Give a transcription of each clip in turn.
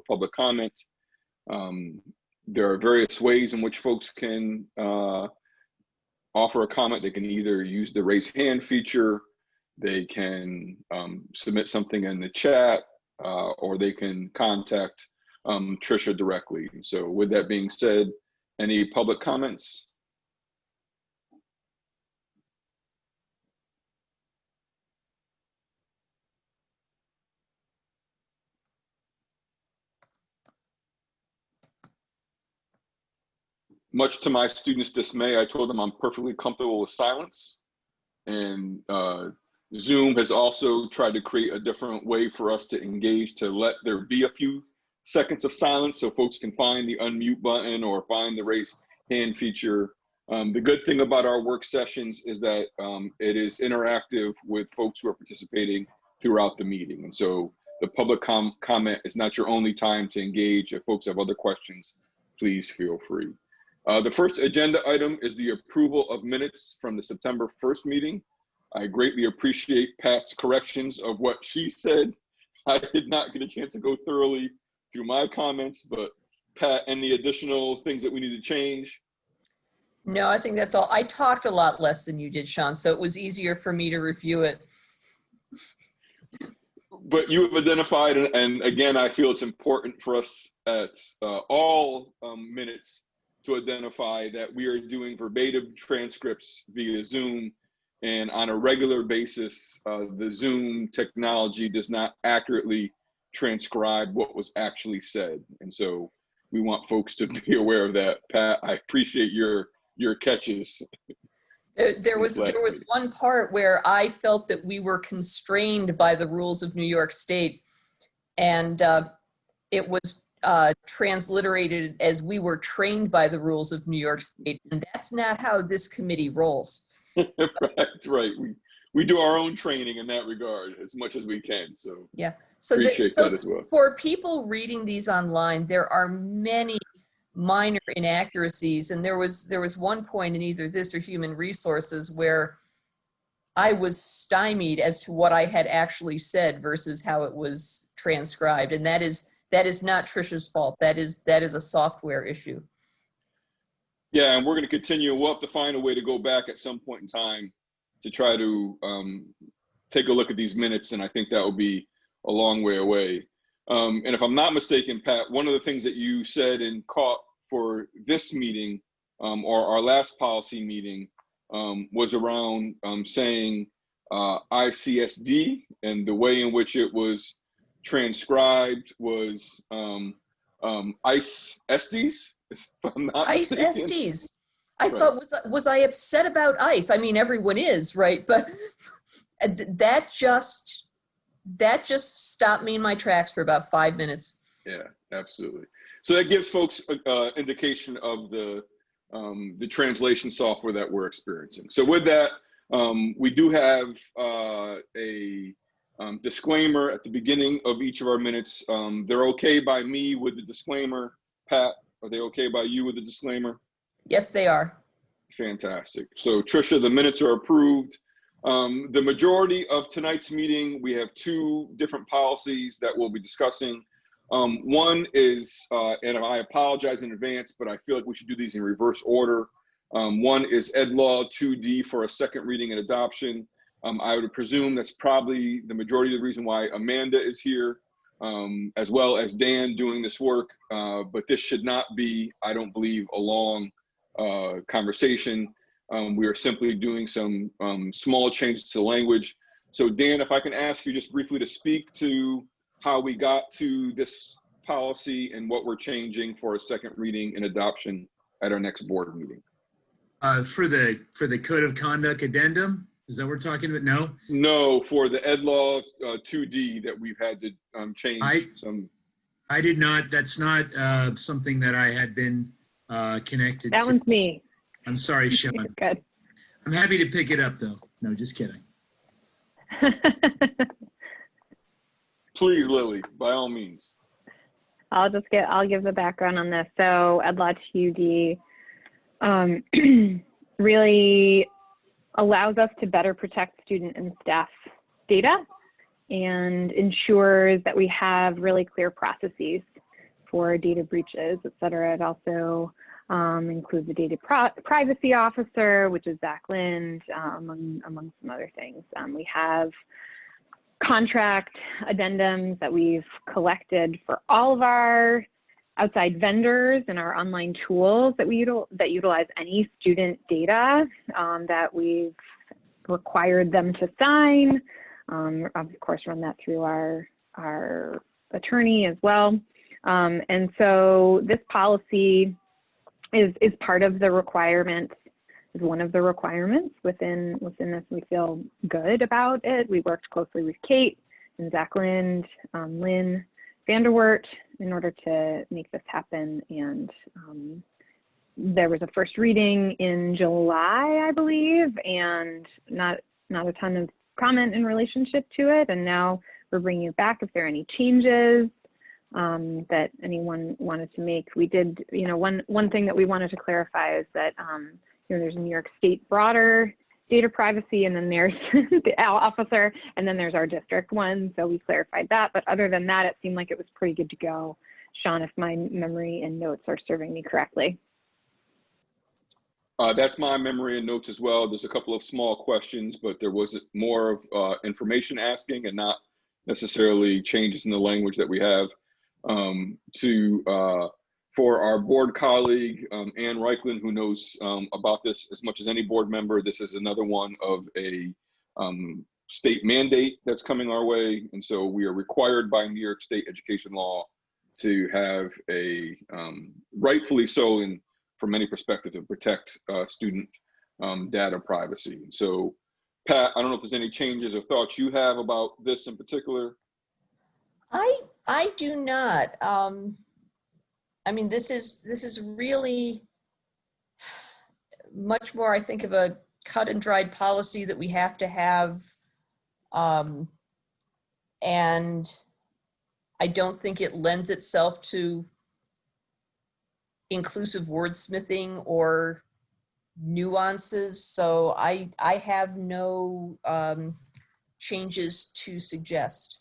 public comment. There are various ways in which folks can offer a comment. They can either use the raise hand feature, they can submit something in the chat, or they can contact Tricia directly. So with that being said, any public comments? Much to my students' dismay, I told them I'm perfectly comfortable with silence. And Zoom has also tried to create a different way for us to engage, to let there be a few seconds of silence so folks can find the unmute button or find the raise hand feature. The good thing about our work sessions is that it is interactive with folks who are participating throughout the meeting. And so the public comment is not your only time to engage. If folks have other questions, please feel free. The first agenda item is the approval of minutes from the September 1st meeting. I greatly appreciate Pat's corrections of what she said. I did not get a chance to go thoroughly through my comments, but Pat, any additional things that we need to change? No, I think that's all. I talked a lot less than you did, Sean, so it was easier for me to review it. But you have identified, and again, I feel it's important for us at all minutes to identify that we are doing verbatim transcripts via Zoom, and on a regular basis, the Zoom technology does not accurately transcribe what was actually said. And so we want folks to be aware of that. Pat, I appreciate your catches. There was one part where I felt that we were constrained by the rules of New York State, and it was transliterated as we were trained by the rules of New York State, and that's not how this committee rolls. Right. We do our own training in that regard as much as we can. So yeah. So appreciate that as well. For people reading these online, there are many minor inaccuracies, and there was one point in either this or Human Resources where I was stymied as to what I had actually said versus how it was transcribed, and that is not Tricia's fault. That is a software issue. Yeah, and we're going to continue. We'll have to find a way to go back at some point in time to try to take a look at these minutes, and I think that will be a long way away. And if I'm not mistaken, Pat, one of the things that you said and caught for this meeting or our last policy meeting was around saying ICSD, and the way in which it was transcribed was ICSDs. ICSDs. I thought, was I upset about ICE? I mean, everyone is, right? But that just stopped me in my tracks for about 5 minutes. Yeah, absolutely. So that gives folks indication of the translation software that we're experiencing. So with that, we do have a disclaimer at the beginning of each of our minutes. They're okay by me with the disclaimer. Pat, are they okay by you with the disclaimer? Yes, they are. Fantastic. So Tricia, the minutes are approved. The majority of tonight's meeting, we have two different policies that we'll be discussing. One is, and I apologize in advance, but I feel like we should do these in reverse order. One is Ed Law 2D for a second reading and adoption. I would presume that's probably the majority of the reason why Amanda is here, as well as Dan doing this work. But this should not be, I don't believe, a long conversation. We are simply doing some small changes to the language. So Dan, if I can ask you just briefly to speak to how we got to this policy and what we're changing for a second reading and adoption at our next board meeting. For the Code of Conduct addendum, is that what we're talking about? No? No, for the Ed Law 2D that we've had to change some. I did not, that's not something that I had been connected to. That one's me. I'm sorry, Sean. Good. I'm happy to pick it up though. No, just kidding. Please, Lily, by all means. I'll give the background on this. So Ed Law 2D really allows us to better protect student and staff data and ensures that we have really clear processes for data breaches, et cetera. It also includes a data privacy officer, which is Zach Lind, among some other things. We have contract addendums that we've collected for all of our outside vendors and our online tools that utilize any student data that we've required them to sign. Of course, run that through our attorney as well. And so this policy is part of the requirements, is one of the requirements within this. We feel good about it. We worked closely with Kate and Zach Lind, Lynn Vanderwert in order to make this happen. And there was a first reading in July, I believe, and not a ton of comment in relationship to it. And now we're bringing it back if there are any changes that anyone wanted to make. We did, one thing that we wanted to clarify is that, there's a New York State broader data privacy, and then there's the officer, and then there's our district one. So we clarified that. But other than that, it seemed like it was pretty good to go. Sean, if my memory and notes are serving me correctly. That's my memory and notes as well. There's a couple of small questions, but there was more of information asking and not necessarily changes in the language that we have. For our board colleague, Ann Reichland, who knows about this as much as any board member, this is another one of a state mandate that's coming our way. And so we are required by New York State education law to have a, rightfully so, and from many perspectives, to protect student data privacy. So Pat, I don't know if there's any changes or thoughts you have about this in particular. I do not. I mean, this is really much more, I think, of a cut and dried policy that we have to have. And I don't think it lends itself to inclusive wordsmithing or nuances. So I have no changes to suggest.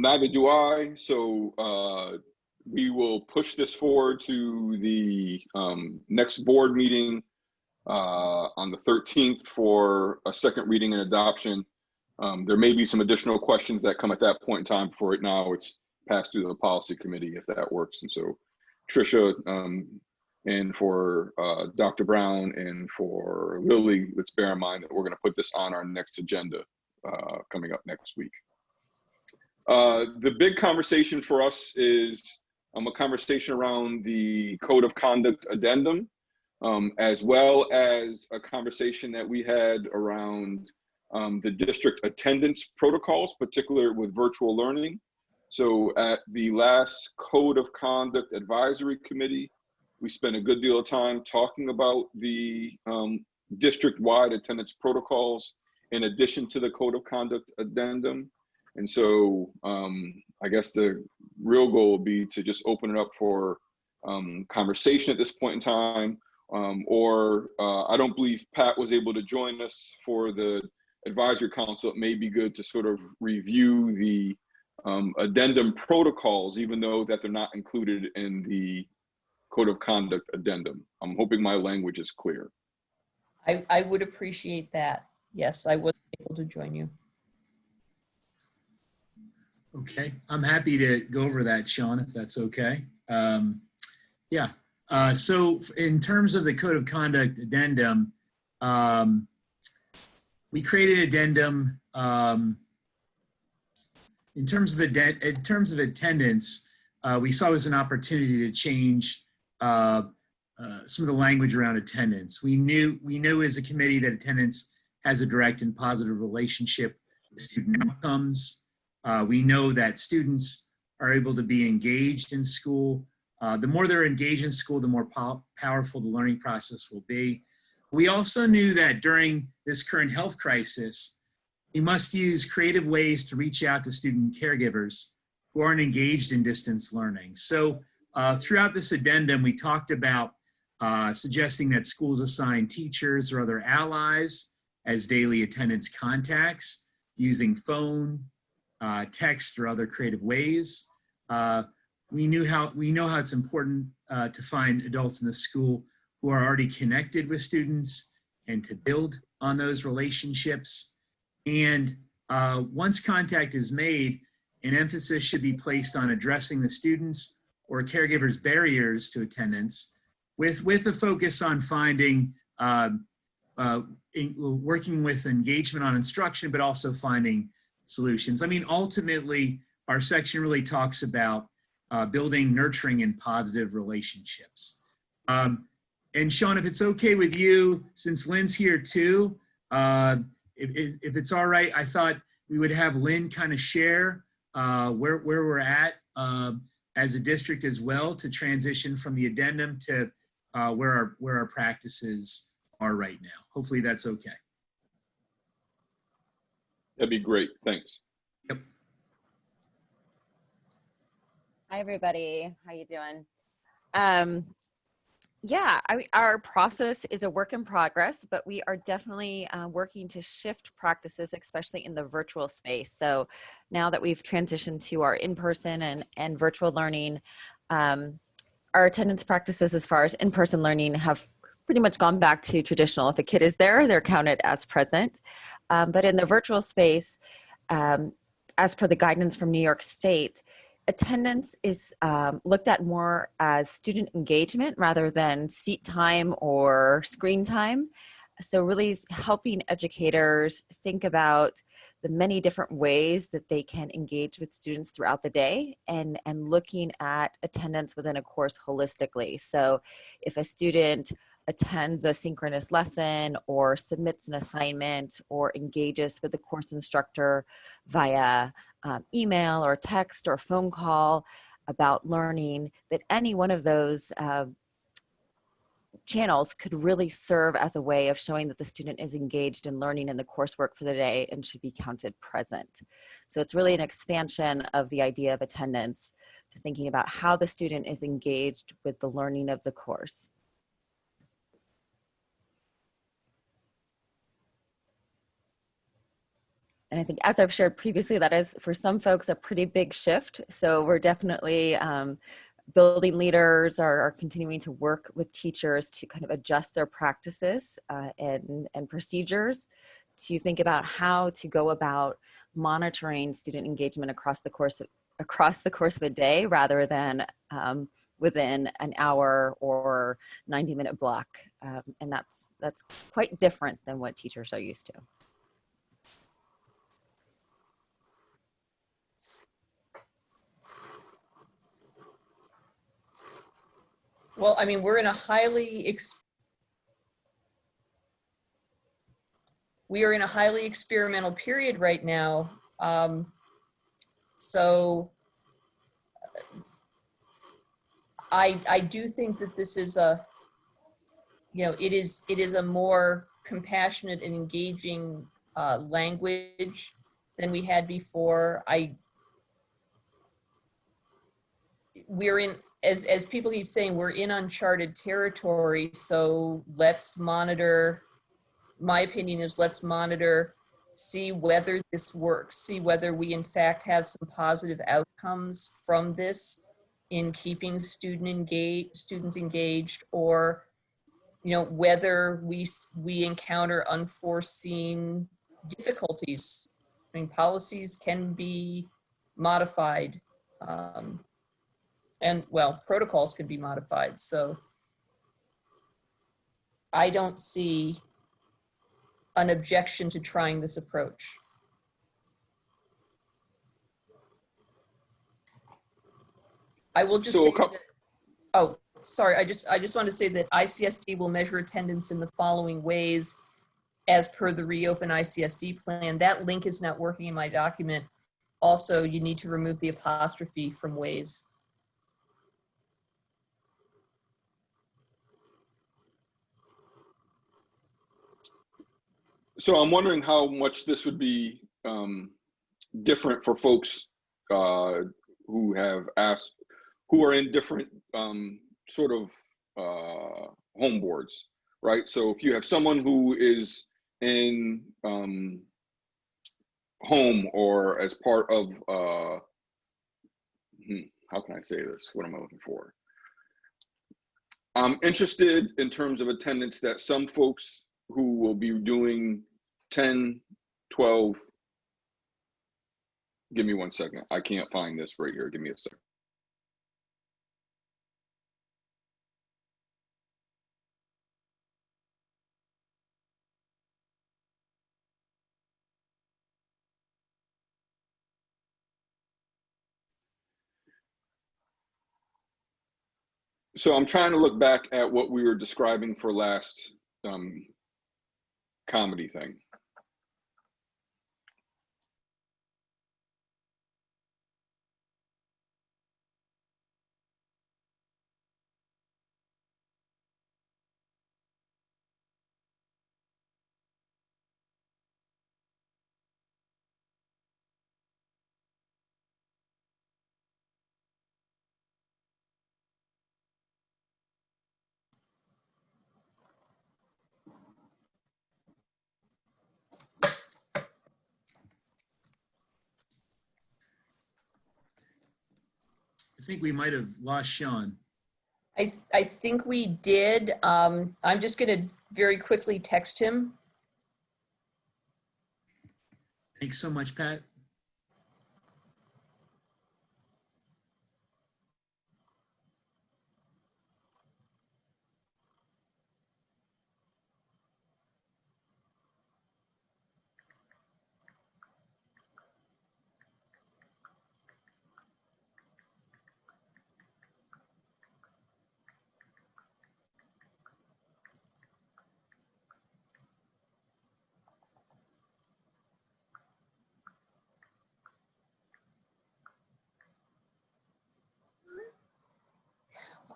Neither do I. So we will push this forward to the next board meeting on the 13th for a second reading and adoption. There may be some additional questions that come at that point in time. For right now, it's passed through the policy committee if that works. And so Tricia and for Dr. Brown and for Lily, let's bear in mind that we're going to put this on our next agenda coming up next week. The big conversation for us is a conversation around the Code of Conduct addendum, as well as a conversation that we had around the district attendance protocols, particularly with virtual learning. So at the last Code of Conduct Advisory Committee, we spent a good deal of time talking about the district-wide attendance protocols in addition to the Code of Conduct addendum. And so I guess the real goal would be to just open it up for conversation at this point in time. I don't believe Pat was able to join us for the advisory council. It may be good to sort of review the addendum protocols, even though that they're not included in the Code of Conduct addendum. I'm hoping my language is clear. I would appreciate that. Yes, I was able to join you. Okay, I'm happy to go over that, Sean, if that's okay. So in terms of the Code of Conduct addendum, we created addendum in terms of attendance. We saw it as an opportunity to change some of the language around attendance. We knew as a committee that attendance has a direct and positive relationship with student outcomes. We know that students are able to be engaged in school. The more they're engaged in school, the more powerful the learning process will be. We also knew that during this current health crisis, we must use creative ways to reach out to student caregivers who aren't engaged in distance learning. So throughout this addendum, we talked about suggesting that schools assign teachers or other allies as daily attendance contacts using phone, text or other creative ways. We know how it's important to find adults in the school who are already connected with students and to build on those relationships. And once contact is made, an emphasis should be placed on addressing the students or caregivers' barriers to attendance with a focus on finding, working with engagement on instruction, but also finding solutions. I mean, ultimately, our section really talks about building nurturing and positive relationships. And Sean, if it's okay with you, since Lynn's here too, if it's all right, I thought we would have Lynn kind of share where we're at as a district as well, to transition from the addendum to where our practices are right now. Hopefully that's okay. That'd be great. Thanks. Yep. Hi, everybody. How you doing? Yeah, our process is a work in progress, but we are definitely working to shift practices, especially in the virtual space. So now that we've transitioned to our in-person and virtual learning, our attendance practices as far as in-person learning have pretty much gone back to traditional. If a kid is there, they're counted as present. But in the virtual space, as per the guidance from New York State, attendance is looked at more as student engagement rather than seat time or screen time. So really helping educators think about the many different ways that they can engage with students throughout the day and looking at attendance within a course holistically. So if a student attends a synchronous lesson or submits an assignment or engages with the course instructor via email or text or phone call about learning, that any one of those channels could really serve as a way of showing that the student is engaged in learning in the coursework for the day and should be counted present. So it's really an expansion of the idea of attendance to thinking about how the student is engaged with the learning of the course. And I think, as I've shared previously, that is for some folks a pretty big shift. So we're definitely building leaders are continuing to work with teachers to kind of adjust their practices and procedures to think about how to go about monitoring student engagement across the course of a day, rather than within an hour or 90-minute block. And that's quite different than what teachers are used to. Well, I mean, we're in a highly experimental period right now. So I do think that this is it is a more compassionate and engaging language than we had before. We're in, as people keep saying, we're in uncharted territory. So let's monitor, my opinion is let's monitor, see whether this works, see whether we in fact have some positive outcomes from this in keeping students engaged, or whether we encounter unforeseen difficulties. I mean, policies can be modified. And well, protocols could be modified. So I don't see an objection to trying this approach. I will just say that, oh, sorry, I just want to say that ICSD will measure attendance in the following ways as per the Reopen ICSD plan. That link is not working in my document. Also, you need to remove the apostrophe from ways. So I'm wondering how much this would be different for folks who are in different sort of home boards, right? So if you have someone who is in home or as part of, how can I say this? What am I looking for? I'm interested in terms of attendance that some folks who will be doing 10, 12, give me 1 second. I can't find this right here. Give me a second. So I'm trying to look back at what we were describing for last comedy thing. I think we might have lost Sean. I think we did. I'm just going to very quickly text him. Thanks so much, Pat.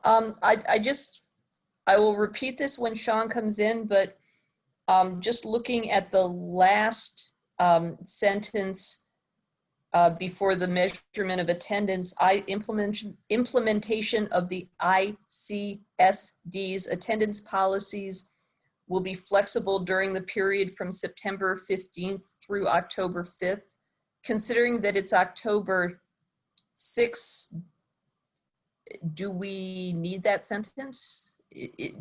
I will repeat this when Sean comes in, but just looking at the last sentence before the measurement of attendance, implementation of the ICSD's attendance policies will be flexible during the period from September 15th through October 5th. Considering that it's October 6th, do we need that sentence?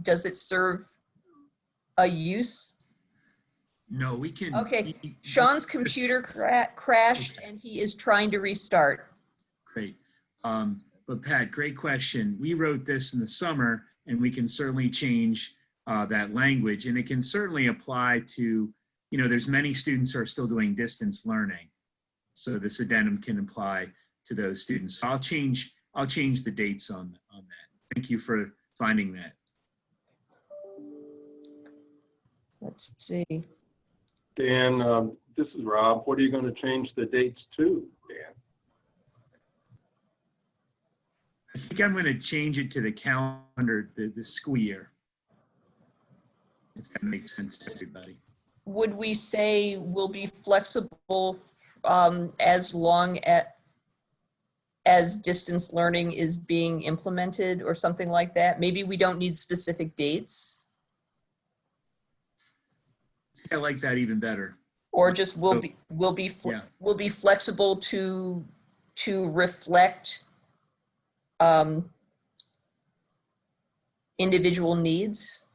Does it serve a use? No, we can. Okay, Sean's computer crashed and he is trying to restart. Great. But Pat, great question. We wrote this in the summer and we can certainly change that language, and it can certainly apply to, there's many students who are still doing distance learning. So this addendum can apply to those students. So I'll change the dates on that. Thank you for finding that. Let's see. Dan, this is Rob. What are you going to change the dates to, Dan? I think I'm going to change it to the calendar, the school year, if that makes sense to everybody. Would we say we'll be flexible as long as distance learning is being implemented or something like that? Maybe we don't need specific dates. I like that even better. Or just we'll be flexible to reflect individual needs.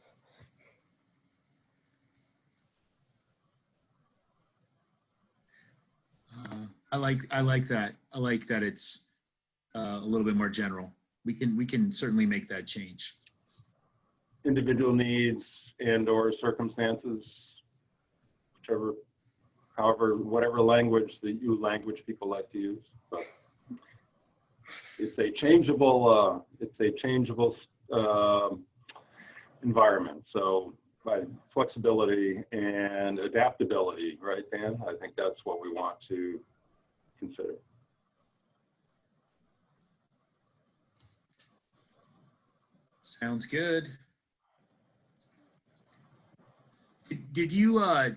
I like that. I like that it's a little bit more general. We can certainly make that change. Individual needs and/or circumstances, whatever language people like to use. But it's a changeable environment. So by flexibility and adaptability, right, Dan? I think that's what we want to consider. Sounds good. Did you, I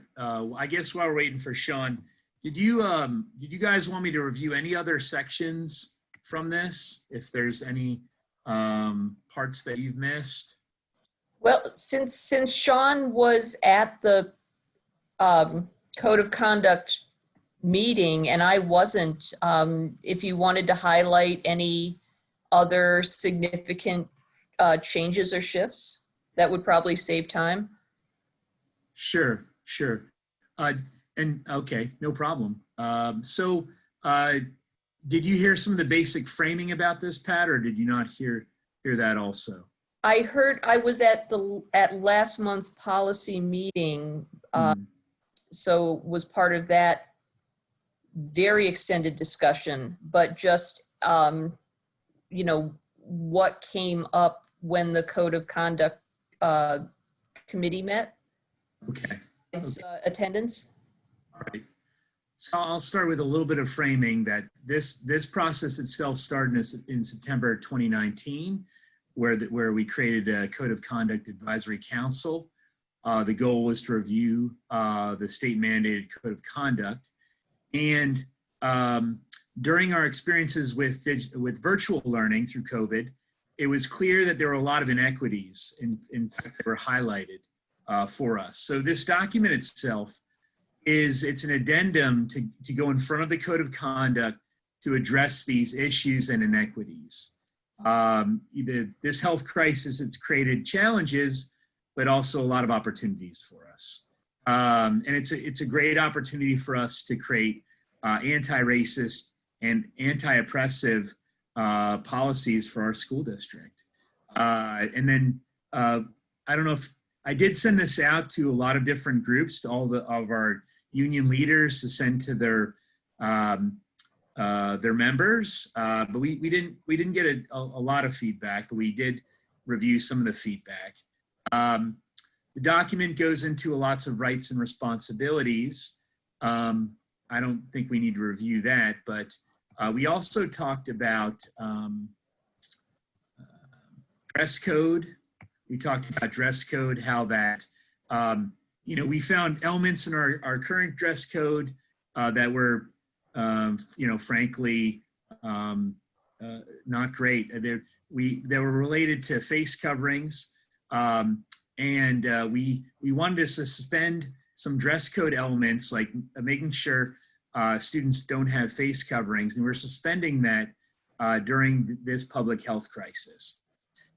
guess while we're waiting for Sean, did you guys want me to review any other sections from this? If there's any parts that you've missed? Well, since Sean was at the Code of Conduct meeting, and I wasn't. If you wanted to highlight any other significant changes or shifts, that would probably save time. Sure, sure. And okay, no problem. Did you hear some of the basic framing about this, Pat, or did you not hear that also? I heard, I was at last month's policy meeting, so was part of that very extended discussion, but just, you know, what came up when the Code of Conduct committee met. Okay. Its attendance. All right. So I'll start with a little bit of framing that this process itself started in September 2019, where we created a Code of Conduct Advisory Council. The goal was to review the state mandated Code of Conduct. And during our experiences with virtual learning through COVID, it was clear that there were a lot of inequities in fact that were highlighted for us. So this document itself it's an addendum to go in front of the Code of Conduct to address these issues and inequities. This health crisis, it's created challenges, but also a lot of opportunities for us. And it's a great opportunity for us to create anti-racist and anti-oppressive policies for our school district. And then I don't know if I did send this out to a lot of different groups, to all of our union leaders to send to their members, but we didn't get a lot of feedback, but we did review some of the feedback. The document goes into lots of rights and responsibilities. I don't think we need to review that, but we also talked about dress code. We talked about dress code, how that, you know, we found elements in our current dress code that were, you know, frankly, not great. They were related to face coverings, and we wanted to suspend some dress code elements, like making sure students don't have face coverings, and we're suspending that during this public health crisis.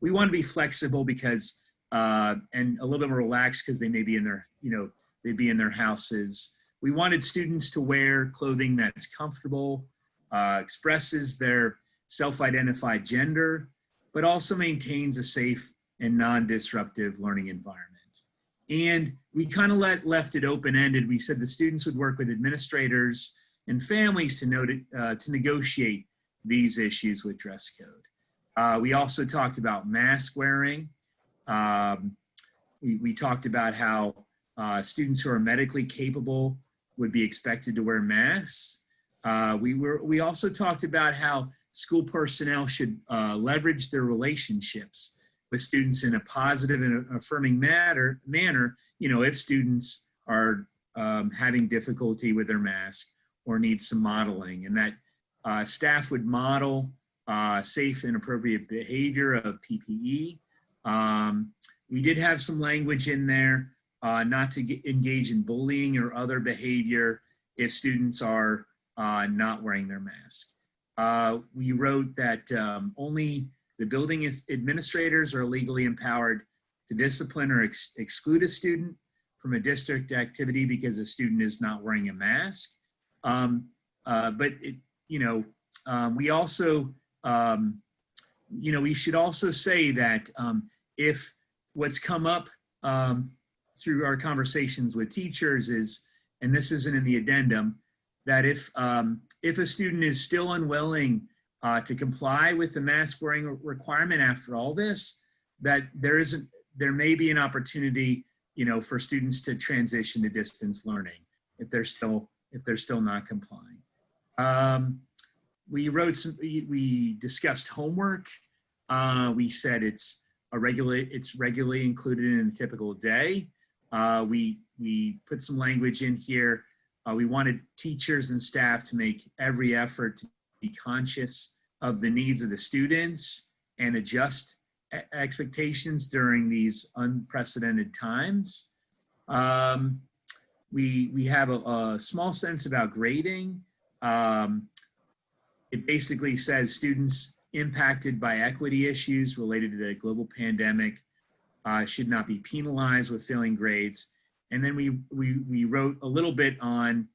We want to be flexible because, and a little bit more relaxed because they may be in their, you know, they'd be in their houses. We wanted students to wear clothing that's comfortable, expresses their self-identified gender, but also maintains a safe and non-disruptive learning environment. And we kind of left it open-ended. We said the students would work with administrators and families to negotiate these issues with dress code. We also talked about mask wearing. We talked about how students who are medically capable would be expected to wear masks. We also talked about how school personnel should leverage their relationships with students in a positive and affirming manner, you know, if students are having difficulty with their mask or need some modeling, and that staff would model safe and appropriate behavior of PPE. We did have some language in there not to engage in bullying or other behavior if students are not wearing their mask. We wrote that only the building administrators are legally empowered to discipline or exclude a student from a district activity because a student is not wearing a mask. We also, you know, we should also say that if what's come up through our conversations with teachers is, and this isn't in the addendum, that if a student is still unwilling to comply with the mask wearing requirement after all this, that there may be an opportunity, you know, for students to transition to distance learning if they're still not complying. We discussed homework. We said it's regularly included in a typical day. We put some language in here. We wanted teachers and staff to make every effort to be conscious of the needs of the students and adjust expectations during these unprecedented times. we have a small sense about grading. It basically says students impacted by equity issues related to the global pandemic should not be penalized with failing grades. And then we wrote a little bit on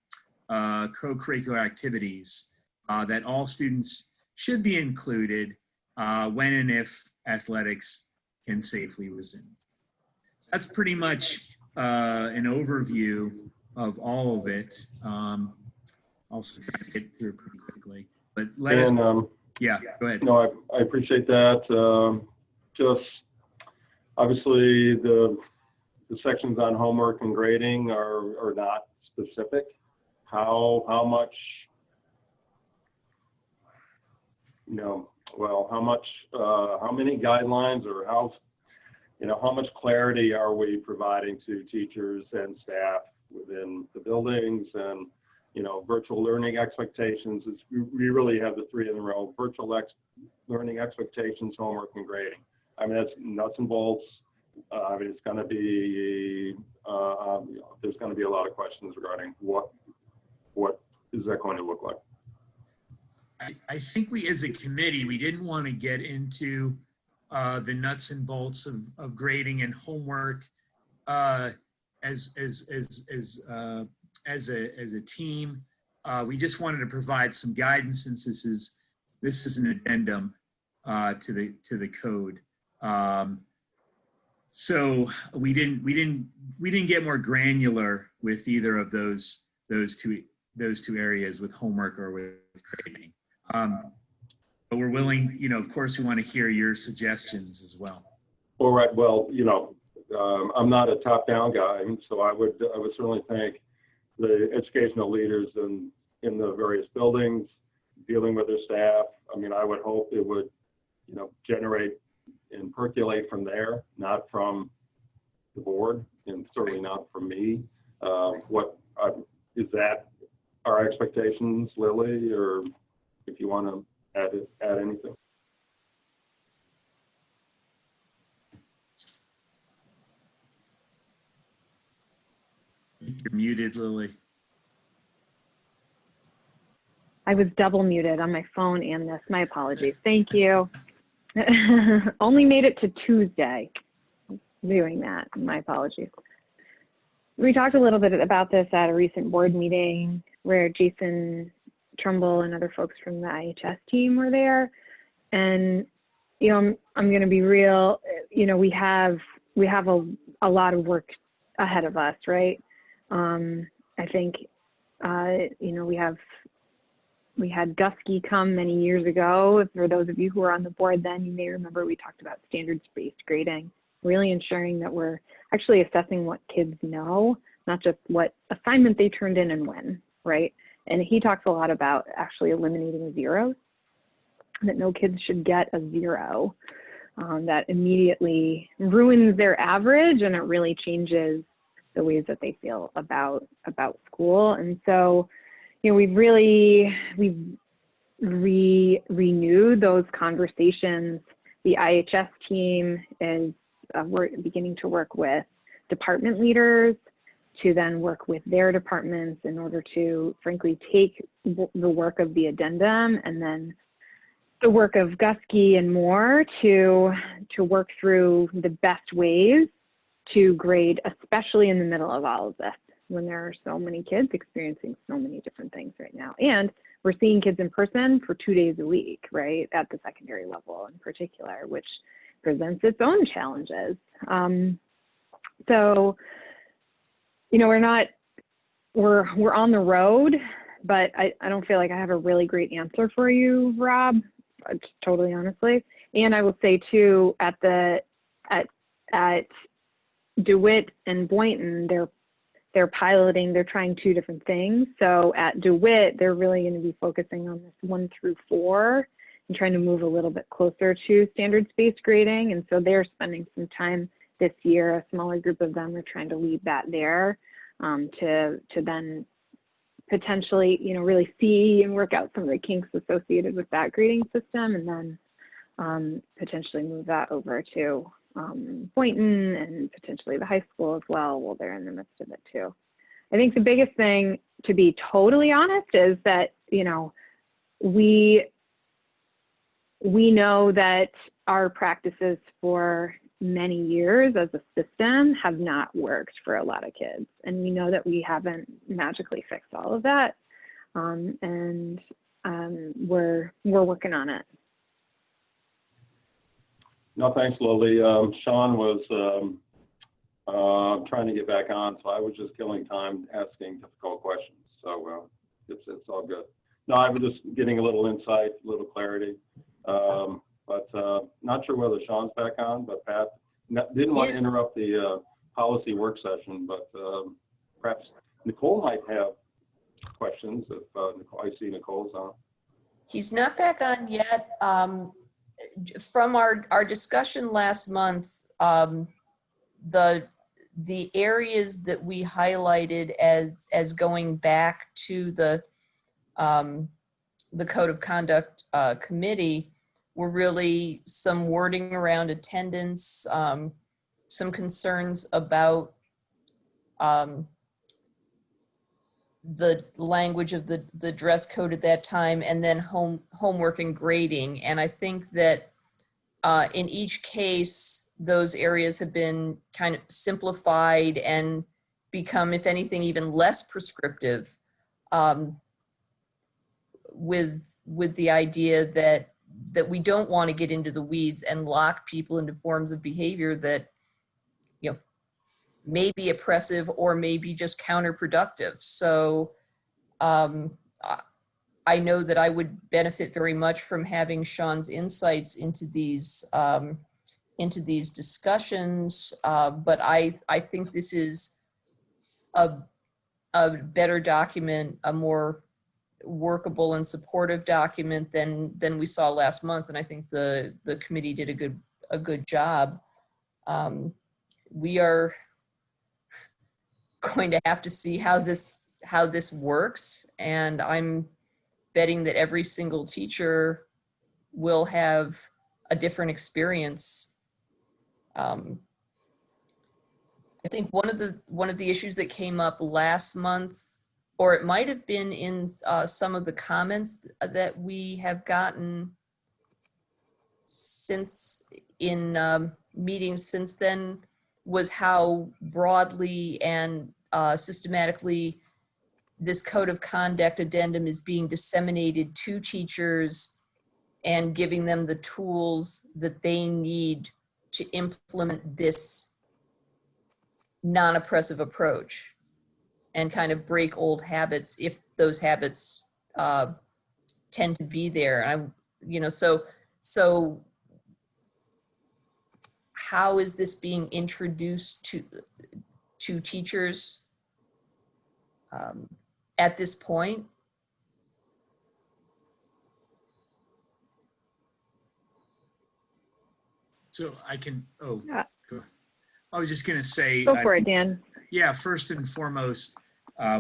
co-curricular activities that all students should be included when and if athletics can safely resume. So that's pretty much an overview of all of it. Also trying to get through pretty quickly, but let us, yeah, go ahead. No, I appreciate that. Just obviously the sections on homework and grading are not specific. How much, how many guidelines or how much clarity are we providing to teachers and staff within the buildings, and virtual learning expectations? We really have the three in a row: virtual learning expectations, homework, and grading. I mean, that's nuts and bolts. It's going to be there's going to be a lot of questions regarding what is that going to look like. I think we, as a committee, we didn't want to get into the nuts and bolts of grading and homework as a team. We just wanted to provide some guidance, since this is an addendum to the code. So we didn't get more granular with either of those two areas, with homework or with grading. But we're willing, of course, we want to hear your suggestions as well. All right. Well, I'm not a top-down guy, so I would certainly thank the educational leaders in the various buildings dealing with their staff. I would hope it would, generate and percolate from there, not from the board, and certainly not from me. Is that our expectations, Lily, or if you want to add anything? You're muted, Lily. I was double muted on my phone and this. My apologies. Thank you. Only made it to Tuesday doing that. My apologies. We talked a little bit about this at a recent board meeting where Jason Trumbull and other folks from the IHS team were there. And, I'm going to be real, we have a lot of work ahead of us, right? I think, we had Gusky come many years ago. For those of you who were on the board then, you may remember we talked about standards-based grading, really ensuring that we're actually assessing what kids know, not just what assignment they turned in and when, right? And he talks a lot about actually eliminating zeros, that no kids should get a zero. That immediately ruins their average, and it really changes the ways that they feel about school. And so, we've renewed those conversations. The IHS team is we're beginning to work with department leaders to then work with their departments in order to, frankly, take the work of the addendum and then the work of Gusky and more to work through the best ways to grade, especially in the middle of all of this, when there are so many kids experiencing so many different things right now. And we're seeing kids in person for 2 days a week, right, at the secondary level in particular, which presents its own challenges. So, we're on the road, but I don't feel like I have a really great answer for you, Rob, just totally honestly. And I will say too, at DeWitt and Boynton, they're piloting, they're trying two different things. So at DeWitt, they're really going to be focusing on this 1 through 4 and trying to move a little bit closer to standards-based grading. And so they're spending some time this year, a smaller group of them are trying to lead that there to then potentially, really see and work out some of the kinks associated with that grading system, and then potentially move that over to Boynton and potentially the high school as well, while they're in the midst of it too. I think the biggest thing, to be totally honest, is that, you know, we know that our practices for many years as a system have not worked for a lot of kids. And we know that we haven't magically fixed all of that. We're working on it. No, thanks, Lily. Sean was trying to get back on, so I was just killing time asking difficult questions. So it's all good. No, I was just getting a little insight, a little clarity. But not sure whether Sean's back on, but Pat didn't want to interrupt the policy work session, but perhaps Nicole might have questions if I see Nicole's on. He's not back on yet. From our discussion last month, the areas that we highlighted as going back to the Code of Conduct Committee were really some wording around attendance, some concerns about the language of the dress code at that time, and then homework and grading. And I think that in each case, those areas have been kind of simplified and become, if anything, even less prescriptive, with the idea that we don't want to get into the weeds and lock people into forms of behavior that, you know, may be oppressive or may be just counterproductive. So I know that I would benefit very much from having Sean's insights into these discussions, but I think this is a better document, a more workable and supportive document than we saw last month, and I think the committee did a good job. We are going to have to see how this works, and I'm betting that every single teacher will have a different experience. I think one of the issues that came up last month, or it might have been in some of the comments that we have gotten since in meetings since then, was how broadly and systematically this code of conduct addendum is being disseminated to teachers and giving them the tools that they need to implement this non-oppressive approach and kind of break old habits if those habits tend to be there. So how is this being introduced to teachers at this point? So I can, Yeah. go. I was just going to say. Go for it, Dan. Yeah, first and foremost,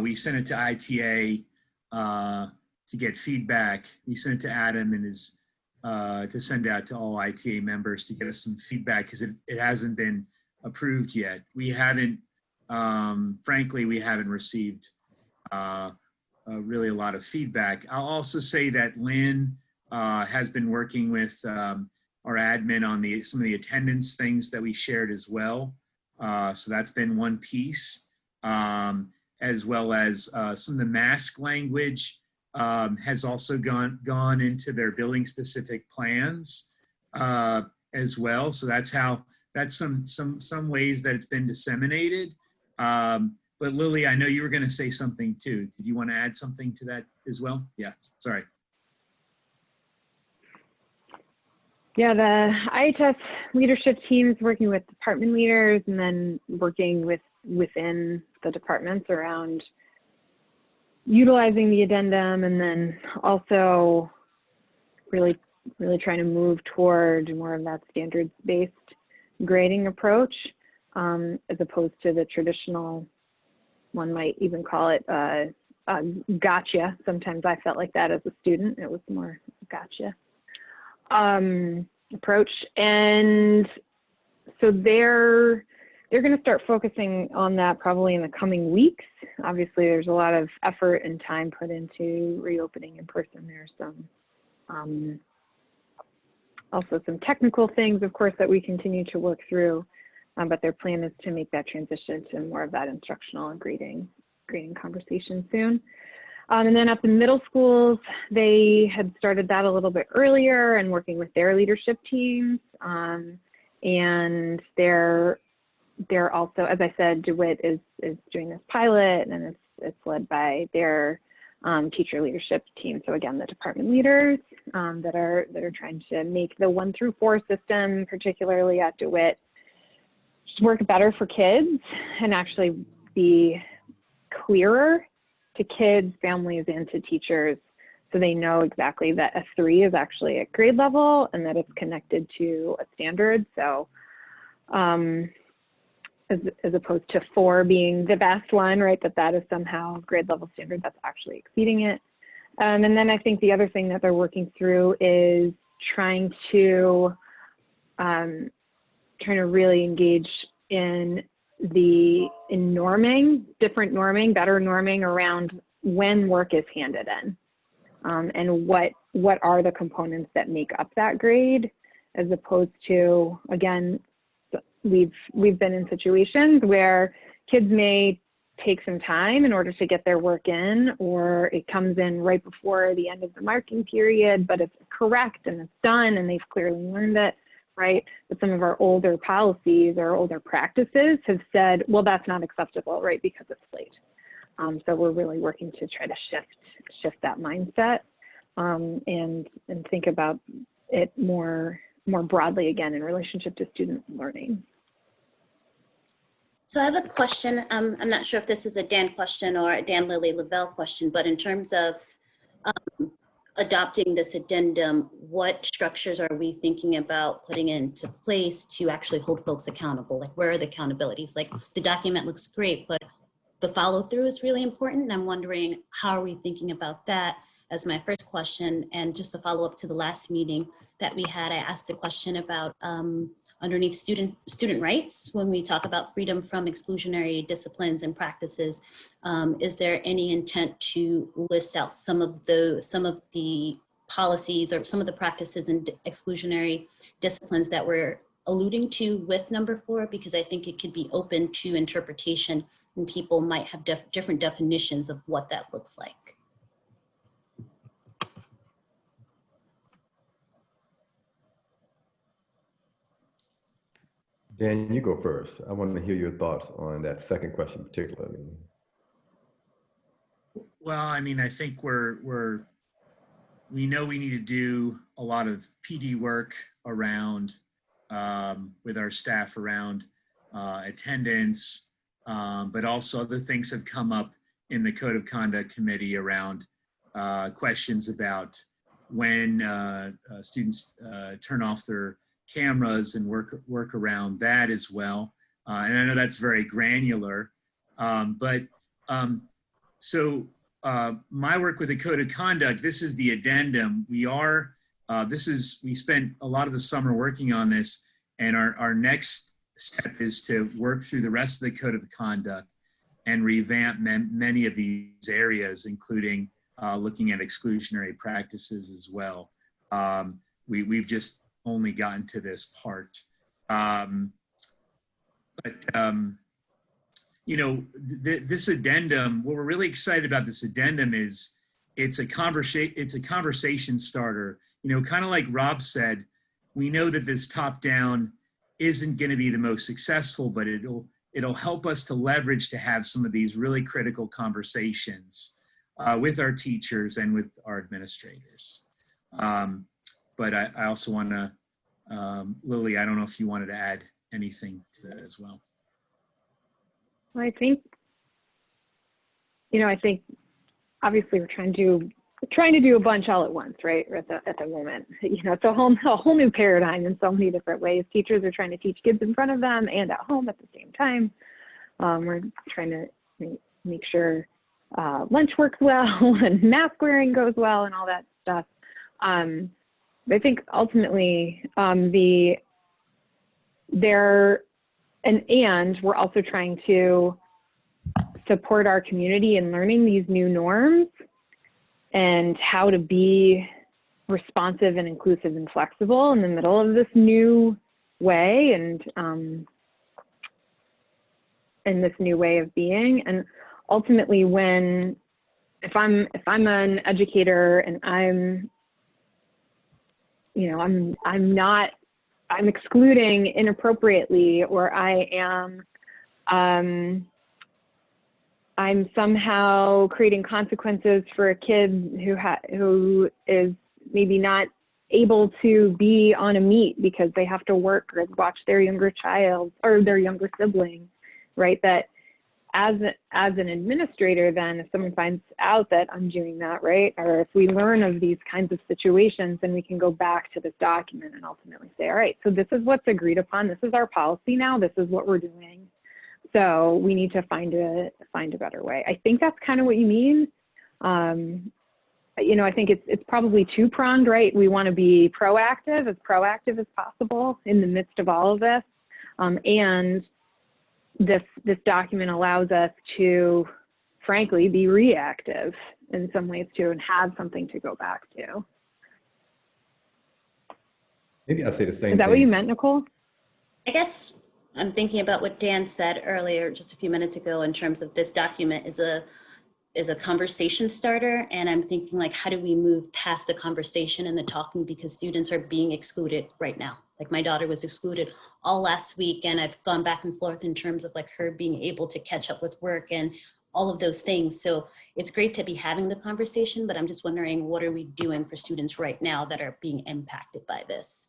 we sent it to ITA to get feedback. We sent it to Adam and his to send out to all ITA members to get us some feedback, because it hasn't been approved yet. We haven't, frankly, we haven't received really a lot of feedback. I'll also say that Lynn has been working with our admin on some of the attendance things that we shared as well. So that's been one piece, as well as some of the mask language has also gone into their building specific plans as well. So that's some ways that it's been disseminated. But Lily, I know you were going to say something too. Did you want to add something to that as well? Yeah, sorry. Yeah, the IHS leadership teams working with department leaders and then working within the departments around utilizing the addendum, and then also really trying to move toward more of that standards-based grading approach, as opposed to the traditional, one might even call it gotcha. Sometimes I felt like that as a student. It was more gotcha approach. And so they're they're going to start focusing on that probably in the coming weeks. Obviously, there's a lot of effort and time put into reopening in person. There's some also some technical things, of course, that we continue to work through, but their plan is to make that transition to more of that instructional and grading conversation soon. And then at the middle schools, they had started that a little bit earlier and working with their leadership teams. And they're also, as I said, DeWitt is doing this pilot, and it's led by their teacher leadership team. So again, the department leaders that are trying to make the 1 through 4 system, particularly at DeWitt, just work better for kids and actually be clearer to kids, families, and to teachers, so they know exactly that a 3 is actually at grade level and that it's connected to a standard. So as opposed to 4 being the best one, right, that is somehow grade level standard, that's actually exceeding it. And then I think the other thing that they're working through is trying to really engage in norming, different norming, better norming around when work is handed in, and what are the components that make up that grade, as opposed to, again, we've been in situations where kids may take some time in order to get their work in, or it comes in right before the end of the marking period, but it's correct and it's done and they've clearly learned it, right? But some of our older policies or older practices have said, well, that's not acceptable, right, because it's late. So we're really working to try to shift that mindset and think about it more broadly, again, in relationship to student learning. So I have a question. I'm not sure if this is a Dan question or a Dan Lilly Lavelle question, but in terms of adopting this addendum, what structures are we thinking about putting into place to actually hold folks accountable? Like, where are the accountabilities? Like, the document looks great, but the follow through is really important. And I'm wondering, how are we thinking about that as my first question? And just to follow up to the last meeting that we had, I asked a question about underneath student rights, when we talk about freedom from exclusionary disciplines and practices, is there any intent to list out some of the policies or some of the practices and exclusionary disciplines that we're alluding to with number 4? Because I think it could be open to interpretation and people might have different definitions of what that looks like. Dan, you go first. I want to hear your thoughts on that second question particularly. Well, I mean, I think we know we need to do a lot of PD work around with our staff around attendance, but also other things have come up in the Code of Conduct Committee around questions about when students turn off their cameras and work around that as well. And I know that's very granular, so my work with the Code of Conduct, this is the addendum. We spent a lot of the summer working on this, and our next step is to work through the rest of the Code of Conduct and revamp many of these areas, including looking at exclusionary practices as well. We've just only gotten to this part. This addendum, what we're really excited about this addendum is it's a conversation starter. Kind of like Rob said, we know that this top-down isn't going to be the most successful, but it'll help us to leverage to have some of these really critical conversations with our teachers and with our administrators. But I also want to, Lily, I don't know if you wanted to add anything to that as well. Well, I think obviously we're trying to do a bunch all at once, right? At the moment, it's a whole new paradigm in so many different ways. Teachers are trying to teach kids in front of them and at home at the same time. We're trying to make sure lunch works well and mask wearing goes well and all that stuff. I think ultimately and we're also trying to support our community in learning these new norms and how to be responsive and inclusive and flexible in the middle of this new way and in this new way of being. And ultimately, if I'm an educator and I'm excluding inappropriately, or I'm somehow creating consequences for a kid who is maybe not able to be on a meet because they have to work or watch their younger child or their younger sibling, right? That as an administrator, then if someone finds out that I'm doing that, right, or if we learn of these kinds of situations, then we can go back to this document and ultimately say, all right, so this is what's agreed upon. This is our policy now. This is what we're doing. So we need to find a better way. I think that's kind of what you mean. I think it's probably two-pronged, right? We want to be proactive as possible in the midst of all of this. And this document allows us to, frankly, be reactive in some ways too, and have something to go back to. Maybe I'll say the same Is that thing. what you meant, Nicole? I guess I'm thinking about what Dan said earlier, just a few minutes ago, in terms of this document is a conversation starter. And I'm thinking, like, how do we move past the conversation and the talking, because students are being excluded right now. Like, my daughter was excluded all last week, and I've gone back and forth in terms of like her being able to catch up with work and all of those things. So it's great to be having the conversation, but I'm just wondering, what are we doing for students right now that are being impacted by this?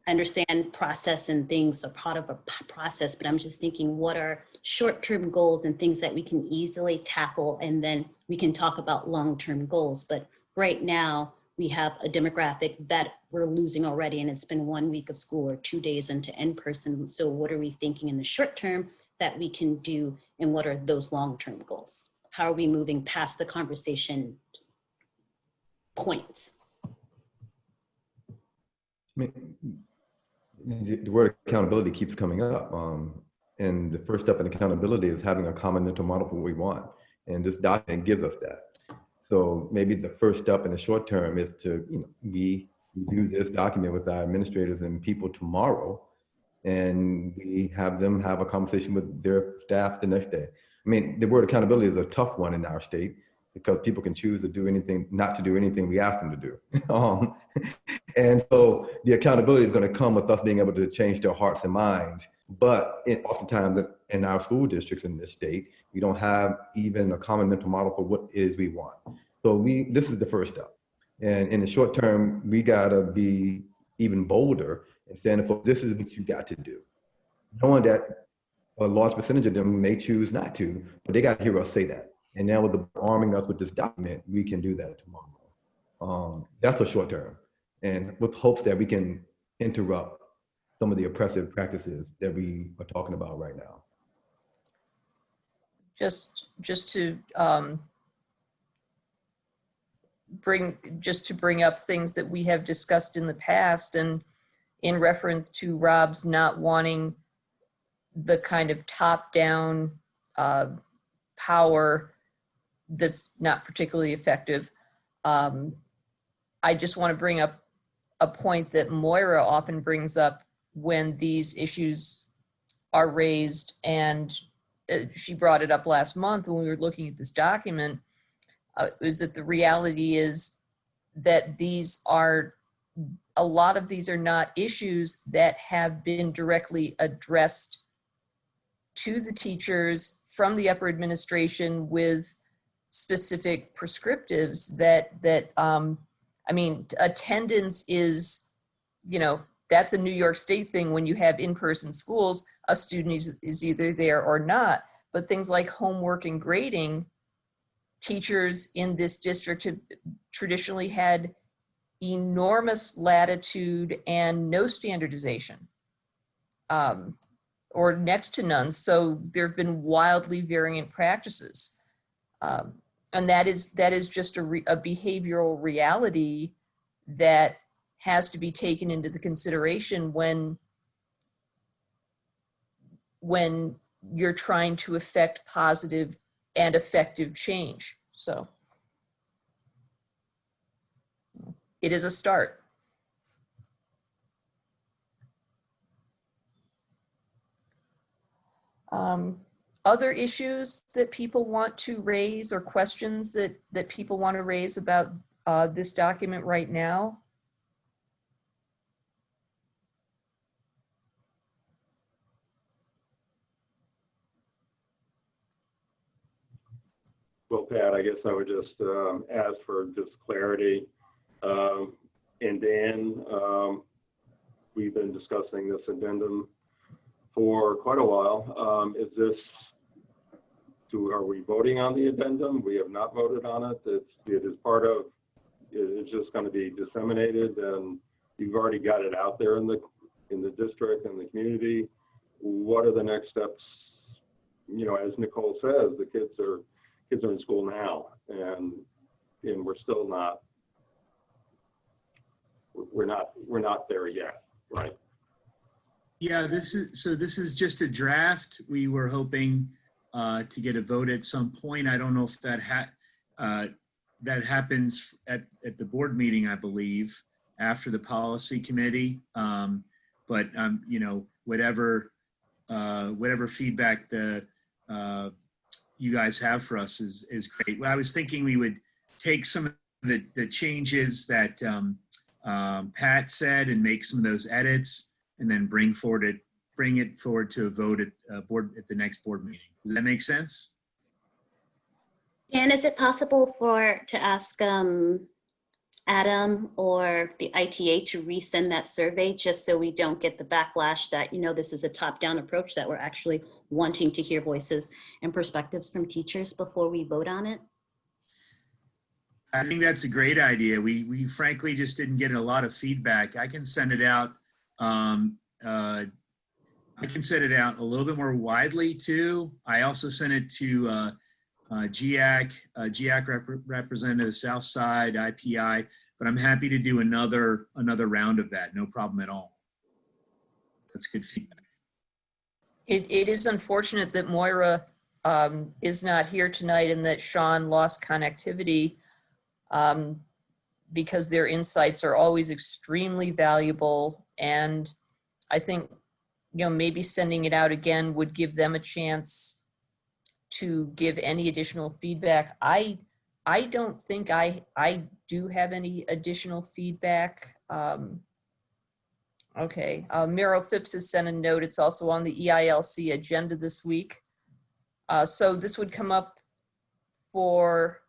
I understand process and things are part of a process, but I'm just thinking, what are short-term goals and things that we can easily tackle, and then we can talk about long-term goals. But right now, we have a demographic that we're losing already, and it's been 1 week of school or 2 days into in-person. So what are we thinking in the short term that we can do, and what are those long-term goals? How are we moving past the conversation points? The word accountability keeps coming up. And the first step in accountability is having a common mental model for what we want. And this document gives us that. So maybe the first step in the short term is to, we review this document with our administrators and people tomorrow, and we have them have a conversation with their staff the next day. I mean, the word accountability is a tough one in our state, because people can choose to do anything, not to do anything we ask them to do. And so the accountability is going to come with us being able to change their hearts and minds. But oftentimes in our school districts in this state, we don't have even a common mental model for what it is we want. So this is the first step. And in the short term, we got to be even bolder and saying, this is what you got to do. Knowing that a large percentage of them may choose not to, but they got to hear us say that. And now with arming us with this document, we can do that tomorrow. That's a short term. And with hopes that we can interrupt some of the oppressive practices that we are talking about right now. Just to bring up things that we have discussed in the past, and in reference to Rob's not wanting the kind of top-down power that's not particularly effective. I just want to bring up a point that Moira often brings up when these issues are raised, and she brought it up last month when we were looking at this document, is that the reality is that a lot of these are not issues that have been directly addressed to the teachers from the upper administration with specific prescriptives that I mean, attendance is, that's a New York State thing. When you have in-person schools, a student is either there or not. But things like homework and grading, teachers in this district have traditionally had enormous latitude and no standardization, or next to none. So there have been wildly variant practices. And that is just a behavioral reality that has to be taken into the consideration when you're trying to affect positive and effective change. So it is a start. Other issues that people want to raise or questions that people want to raise about this document right now? Well, Pat, I guess I would just ask for just clarity. And Dan, we've been discussing this addendum for quite a while. Are we voting on the addendum? We have not voted on it. It is part of, it's just going to be disseminated, and you've already got it out there in the district and the community. What are the next steps? You know, as Nicole says, the kids are in school now, and we're still not, we're not there yet, right? Yeah, this is just a draft. We were hoping to get a vote at some point. I don't know if that happens at the board meeting, I believe, after the policy committee. But you know, whatever feedback you guys have for us is great. Well, I was thinking we would take some of the changes that Pat said and make some of those edits, and then bring it forward to a vote at the next board meeting. Does that make sense? And is it possible to ask Adam or the ITA to resend that survey, just so we don't get the backlash that, you know, this is a top-down approach, that we're actually wanting to hear voices and perspectives from teachers before we vote on it? I think that's a great idea. We frankly just didn't get a lot of feedback. I can send it out. I can send it out a little bit more widely too. I also sent it to GIAC representative, Southside, IPI, but I'm happy to do another round of that. No problem at all. That's good feedback. It is unfortunate that Moira is not here tonight and that Sean lost connectivity, because their insights are always extremely valuable. And I think, you know, maybe sending it out again would give them a chance to give any additional feedback. I don't think I do have any additional feedback. Okay, Meryl Phipps has sent a note. It's also on the EILC agenda this week. So this would come up for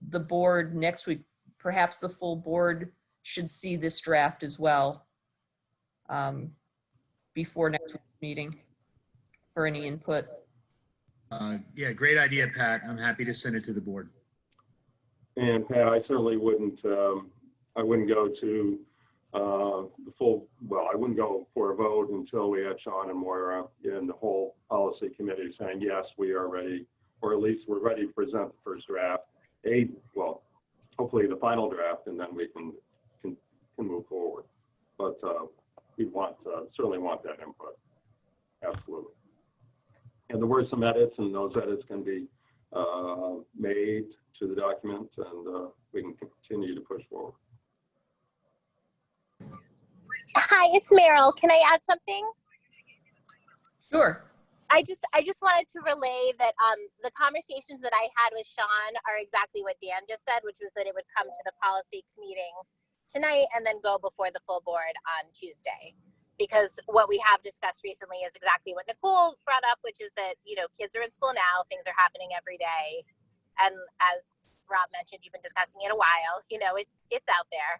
the board next week. Perhaps the full board should see this draft as well before next week's meeting for any input. Yeah, great idea, Pat. I'm happy to send it to the board. And Pat, I certainly wouldn't, I wouldn't go to the full, well, I wouldn't go for a vote until we had Sean and Moira and the whole policy committee saying, yes, we are ready, or at least we're ready to present the first draft. Well, hopefully the final draft, and then we can move forward. But we certainly want that input, absolutely. And there were some edits, and those edits can be made to the document, and we can continue to push forward. Hi, it's Meryl. Can I add something? Sure. I just wanted to relay that the conversations that I had with Sean are exactly what Dan just said, which was that it would come to the policy meeting tonight and then go before the full board on Tuesday. Because what we have discussed recently is exactly what Nicole brought up, which is that, you know, kids are in school now, things are happening every day. And as Rob mentioned, you've been discussing it a while, you know, it's out there.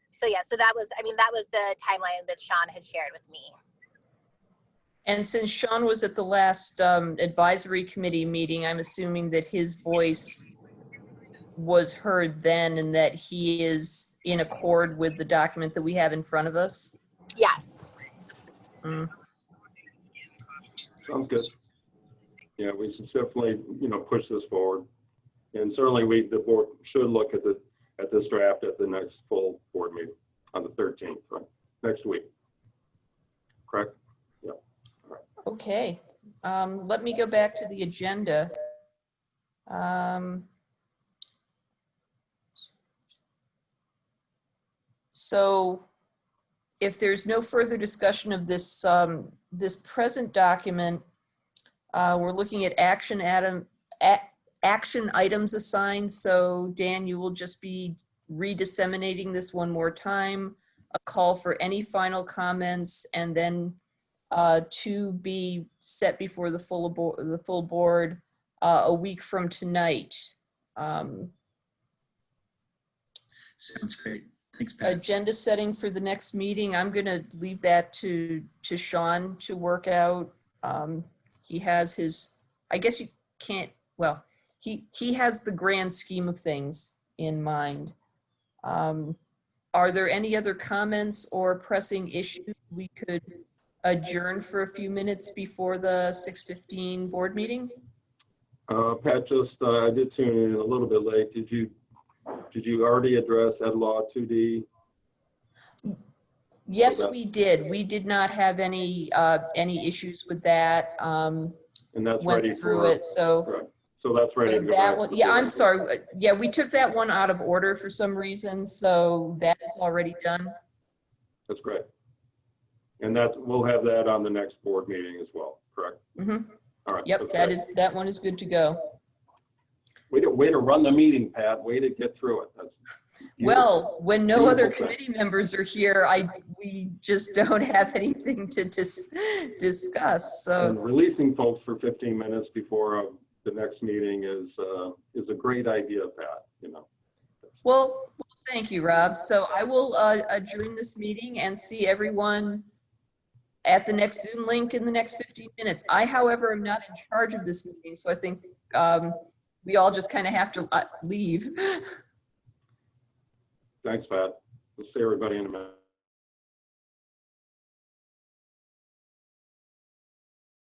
So yeah, so that was the timeline that Sean had shared with me. And since Sean was at the last advisory committee meeting, I'm assuming that his voice was heard then and that he is in accord with the document that we have in front of us? Yes. Sounds good. Yeah, we should definitely, you know, push this forward. And certainly the board should look at at this draft at the next full board meeting on the 13th, right? Next week. Correct? Yeah. All right. Okay, let me go back to the agenda. So if there's no further discussion of this, this present document, we're looking at action items assigned. So Dan, you will just be redisseminating this one more time, a call for any final comments, and then to be set before the full board a week from tonight. Sounds great. Thanks, Pat. Agenda setting for the next meeting, I'm going to leave that to Sean to work out. He has his, I guess you can't, well, he has the grand scheme of things in mind. Are there any other comments or pressing issues we could adjourn for a few minutes before the 6:15 board meeting? Pat, just I did tune in a little bit late. Did you already address Ed Law 2D? Yes, we did. We did not have any issues with that. And that's Went ready through for it, so. right. So that's ready to go That back one, to the yeah, I'm board. sorry. Yeah, we took that one out of order for some reason, so that is already done. That's great. And we'll have that on the next board meeting as well, correct? Mm-hmm. All right. Yep, that one is good to go. Way to run the meeting, Pat. Way to get through it. That's Well, when no other Beautiful. committee members are here, we just don't have anything to discuss. So and releasing folks for 15 minutes before the next meeting is a great idea, Pat. You know. well, thank you, Rob. So I will adjourn this meeting and see everyone at the next Zoom link in the next 15 minutes. I, however, am not in charge of this meeting, so I think we all just kind of have to leave. Thanks, Pat. We'll see everybody in a minute.